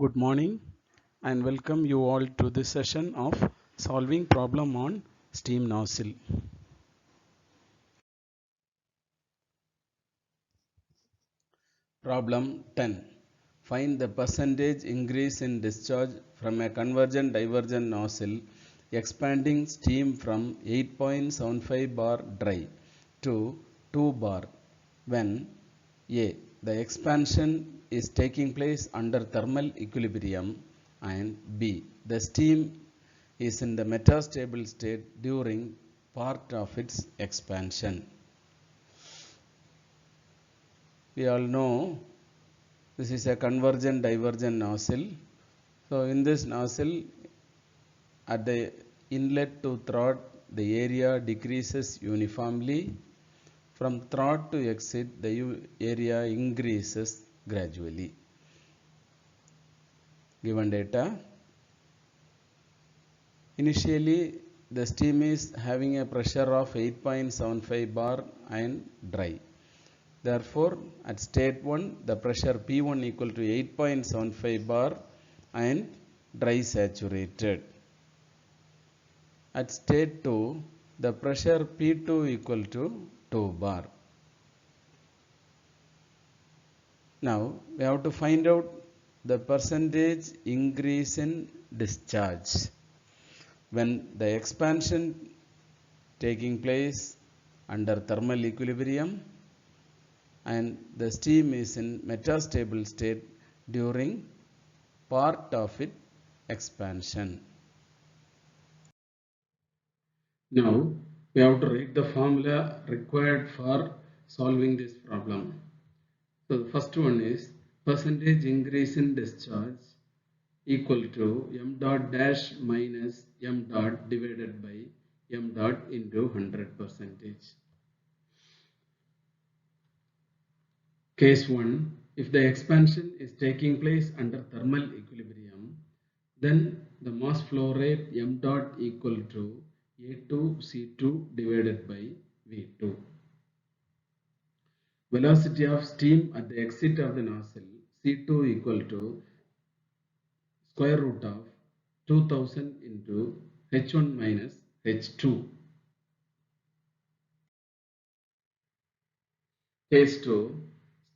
Good morning and welcome you all to this session of solving problem on steam nozzle. Problem 10. Find the percentage increase in discharge from a convergent divergent nozzle expanding steam from 8.75 bar dry to 2 bar when A. The expansion is taking place under thermal equilibrium, and B. The steam is in the metastable state during part of its expansion. We all know this is a convergent divergent nozzle. So in this nozzle, at the inlet to throat, the area decreases uniformly. From throat to exit, the area increases gradually. Given data, initially the steam is having a pressure of 8.75 bar and dry. Therefore, at state 1, the pressure P1 equal to 8.75 bar and dry saturated. At state 2, the pressure P2 equal to 2 bar. Now, we have to find out the percentage increase in discharge when the expansion taking place under thermal equilibrium and the steam is in metastable state during part of its expansion. Now we have to write the formula required for solving this problem. So the first one is percentage increase in discharge equal to m dot dash minus m dot divided by m dot into 100%. Case 1, if the expansion is taking place under thermal equilibrium, then the mass flow rate m dot equal to A2C2 divided by V2. Velocity of steam at the exit of the nozzle C2 equal to square root of 2000 into H1 minus H2. Case 2,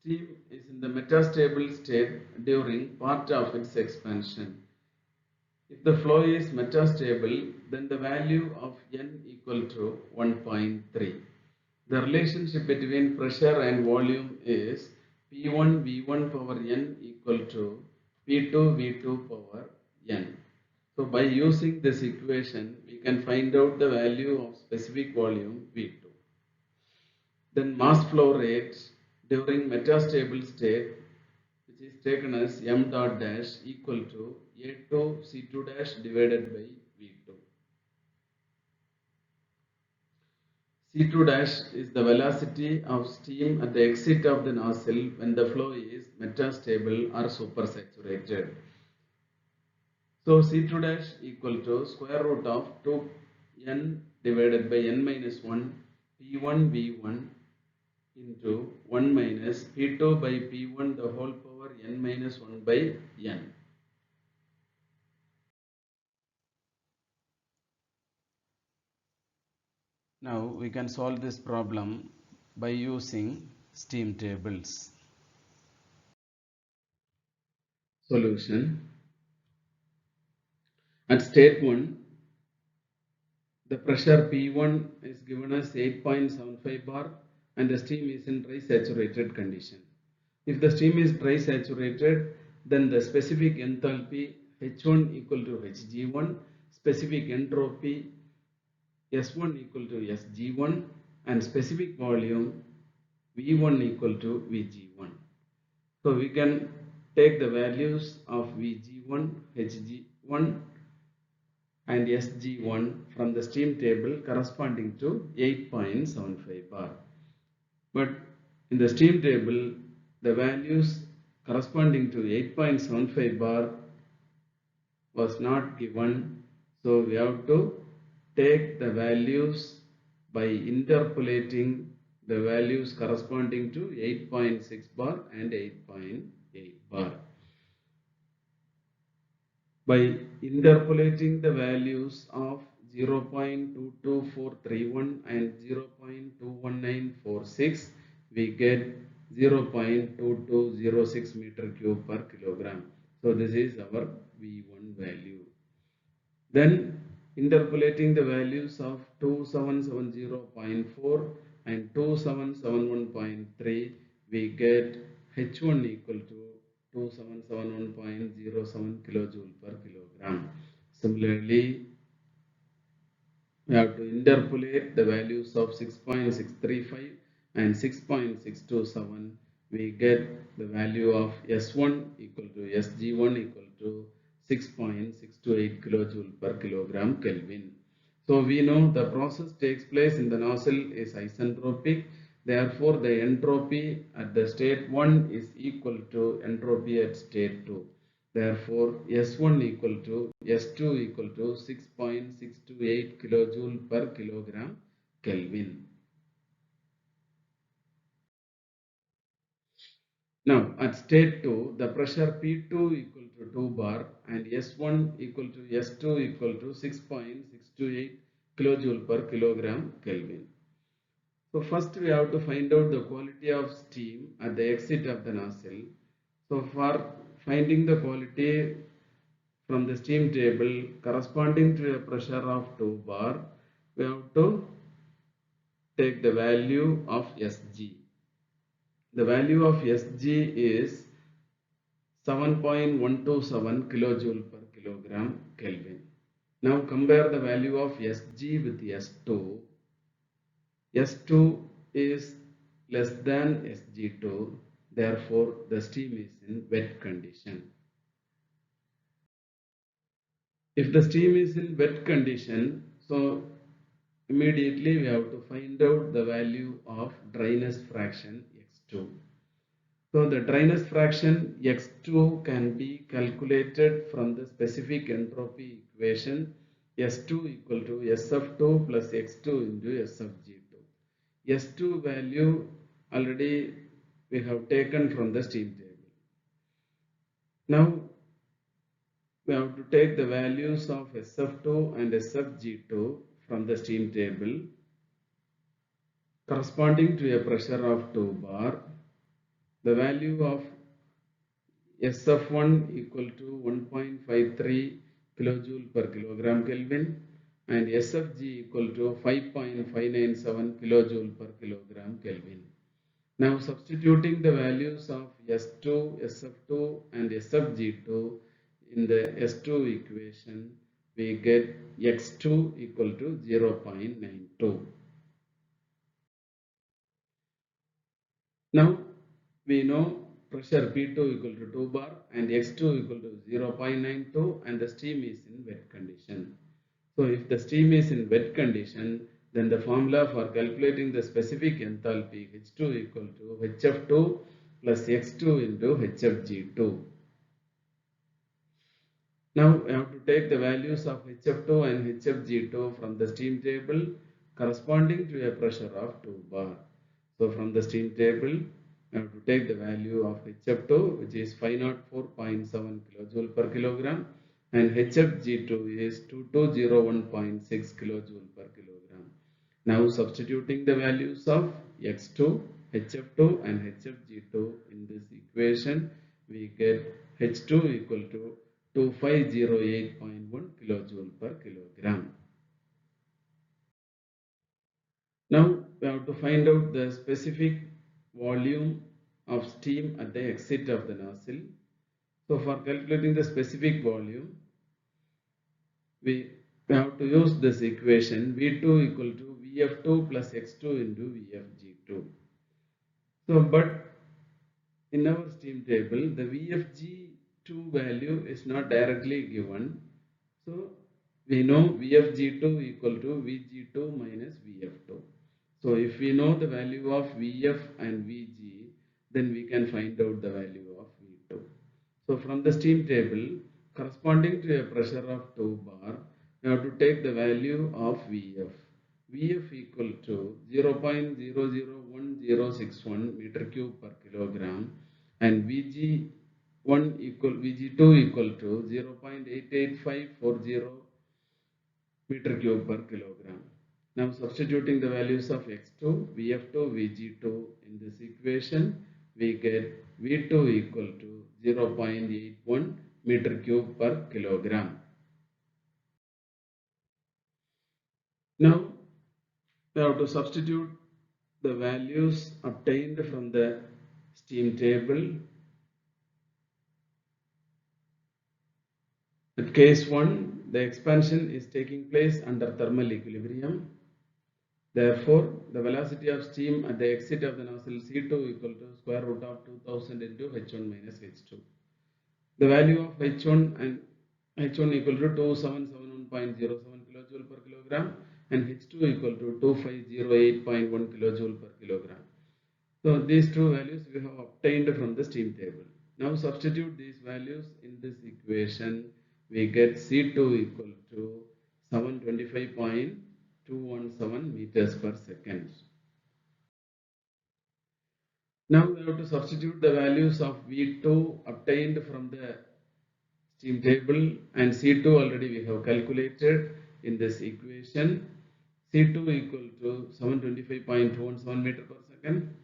steam is in the metastable state during part of its expansion. If the flow is metastable, then the value of N equal to 1.3. The relationship between pressure and volume is P1 V1 power N equal to P2 V2 power N. So by using this equation, we can find out the value of specific volume V2. Then mass flow rate during metastable state, which is taken as m dot dash equal to A2 C2 dash divided by V2. C2 dash is the velocity of steam at the exit of the nozzle when the flow is metastable or supersaturated. So C2 dash equal to square root of 2n divided by n minus 1 P1 V1 into 1 minus P2 by P1 the whole power n minus 1 by n. Now we can solve this problem by using steam tables. Solution. At state 1, the pressure P1 is given as 8.75 bar and the steam is in dry saturated condition. If the steam is dry saturated, then the specific enthalpy H1 equal to Hg1, specific entropy S1 equal to Sg1 and specific volume V1 equal to Vg1. So we can take the values of Vg1, Hg1 and Sg1 from the steam table corresponding to 8.75 bar. But in the steam table, the values corresponding to 8.75 bar was not given. So we have to take the values by interpolating the values corresponding to 8.6 bar and 8.8 bar. By interpolating the values of 0.22431 and 0.21946, we get 0.2206 meter cube per kilogram. So this is our V1 value. Then interpolating the values of 2770.4 and 2771.3, we get H1 equal to 2771.07 kilojoule per kilogram. Similarly, we have to interpolate the values of 6.635 and 6.627. We get the value of S1 equal to SG1 equal to 6.628 kilojoule per kilogram Kelvin. So we know the process takes place in the nozzle is isentropic. Therefore, the entropy at the state 1 is equal to entropy at state 2. Therefore, S1 equal to S2 equal to 6.628 kilojoule per kilogram Kelvin. Now, at state 2, the pressure P2 equal to 2 bar and S1 equal to S2 equal to 6.628 kilojoule per kilogram Kelvin. So first we have to find out the quality of steam at the exit of the nozzle. So for finding the quality from the steam table corresponding to a pressure of 2 bar, we have to take the value of Sg. The value of Sg is 7.127 kilojoule per kilogram Kelvin. Now compare the value of Sg with S2. S2 is less than Sg2, therefore the steam is in wet condition. If the steam is in wet condition, so immediately we have to find out the value of dryness fraction X2. So the dryness fraction X2 can be calculated from the specific entropy equation S2 equal to SF2 plus X2 into SFG2. S2 value already we have taken from the steam table. Now we have to take the values of SF2 and SFG2 from the steam table corresponding to a pressure of 2 bar. The value of SF1 equal to 1.53 kilojoule per kilogram Kelvin and SFG equal to 5.597 kilojoule per kilogram Kelvin. Now substituting the values of S2, SF2 and SFG2 in the S2 equation, we get X2 equal to 0.92. Now we know pressure P2 equal to 2 bar and X2 equal to 0.92 and the steam is in wet condition. So if the steam is in wet condition, then the formula for calculating the specific enthalpy H2 equal to HF2 plus X2 into HFG2. Now we have to take the values of HF2 and HFG2 from the steam table corresponding to a pressure of 2 bar. So from the steam table, we have to take the value of HF2 which is 504.7 kilojoule per kilogram and HFG2 is 2201.6 kilojoule per kilogram. Now substituting the values of X2, HF2 and HFG2 in this equation, we get H2 equal to 2508.1 kilojoule per kilogram. Now we have to find out the specific volume of steam at the exit of the nozzle. So for calculating the specific volume, we have to use this equation V2 equal to VF2 plus X2 into VFG2. So but in our steam table, the VFG2 value is not directly given. So we know VFG2 equal to VG2 minus VF2. So if we know the value of Vf and Vg, then we can find out the value of V2. So from the steam table, corresponding to a pressure of 2 bar, we have to take the value of Vf. Vf equal to 0.001061 meter cube per kilogram and Vg Vg2 equal to 0.88540 meter cube per kilogram. Now substituting the values of x2, Vf2, Vg2 in this equation, we get V2 equal to 0.81 meter cube per kilogram. Now we have to substitute the values obtained from the steam table. At case 1, the expansion is taking place under thermal equilibrium. Therefore, the velocity of steam at the exit of the nozzle C2 equal to square root of 2000 into H1 minus H2. The value of H1 and H1 equal to 2771.07 kilojoule per kilogram and H2 equal to 2508.1 kilojoule per kilogram. So these two values we have obtained from the steam table. Now substitute these values in this equation. We get C2 equal to 725.217 meters per second. Now we have to substitute the values of V2 obtained from the steam table and C2 already we have calculated in this equation. C2 equal to 725.217 meter per second.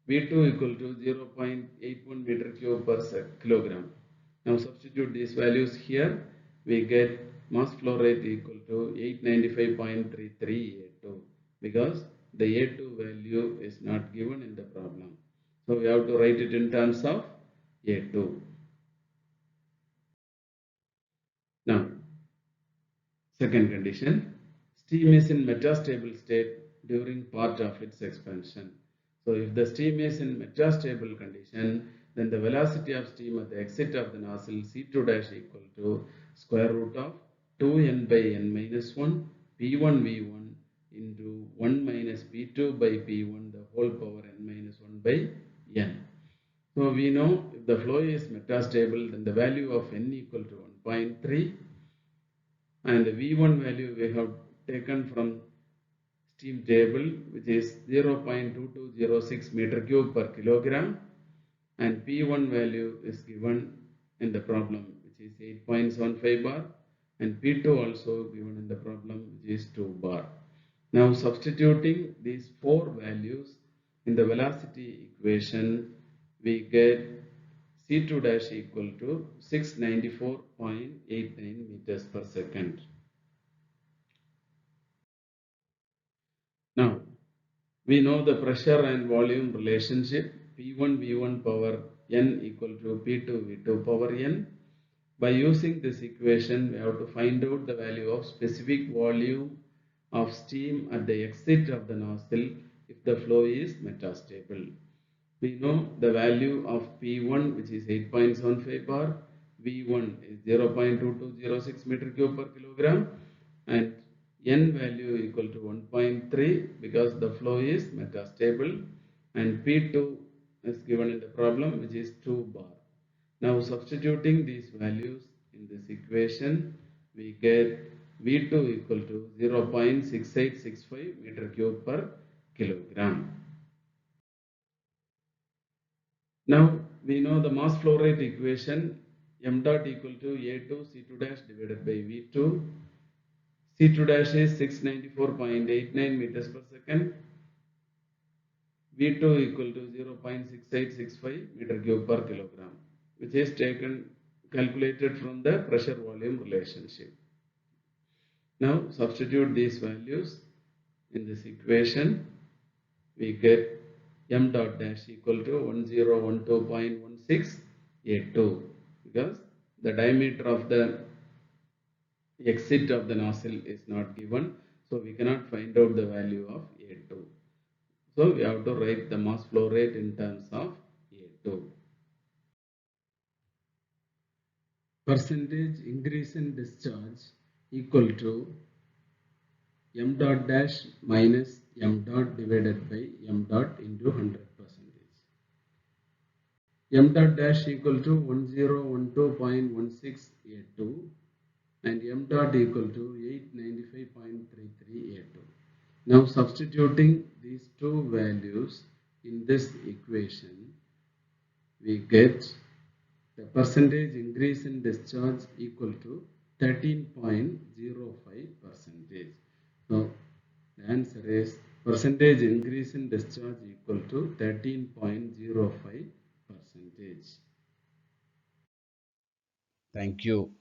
V2 equal to 0.81 meter cube per kilogram. Now substitute these values here. We get mass flow rate equal to 895.33 A2 because the A2 value is not given in the problem. So we have to write it in terms of A2. Now, second condition, steam is in metastable state during part of its expansion. So if the steam is in metastable condition, then the velocity of steam at the exit of the nozzle C2 dash equal to square root of 2n by n minus 1 P1 V1 into 1 minus P2 by P1 the whole power n minus 1 by n. So we know if the flow is metastable, then the value of n equal to 1.3 and the V1 value we have taken from steam table, which is 0.2206 meter cube per kilogram, and P1 value is given in the problem, which is 8.75 bar, and P2 also given in the problem, which is 2 bar. Now substituting these four values in the velocity equation, we get C2 dash equal to 694.89 meters per second. Now, we know the pressure and volume relationship P1 V1 power n equal to P2 V2 power n. By using this equation, we have to find out the value of specific volume of steam at the exit of the nozzle if the flow is metastable. We know the value of P1, which is 8.75 bar, V1 is 0.2206 meter cube per kilogram, and n value equal to 1.3 because the flow is metastable, and P2 is given in the problem, which is 2 bar. Now substituting these values in this equation, we get V2 equal to 0.6865 meter cube per kilogram. Now we know the mass flow rate equation, m dot equal to A2 C2 dash divided by V2. C2 dash is 694.89 meters per second. V2 equal to 0.6865 meter cube per kilogram, which is calculated from the pressure volume relationship. Now substitute these values in this equation. We get m dot dash equal to 1012.16 A2 because the diameter of the exit of the nozzle is not given, so we cannot find out the value of A2. So we have to write the mass flow rate in terms of A2. Percentage increase in discharge equal to m dot dash minus m dot divided by m dot into 100%. M dot dash equal to 1012.16 A2 and m dot equal to 895.33 A2. Now substituting these two values in this equation, we get The percentage increase in discharge equal to 13.05 percentage. So the answer is percentage increase in discharge equal to 13.05 percentage. Thank you.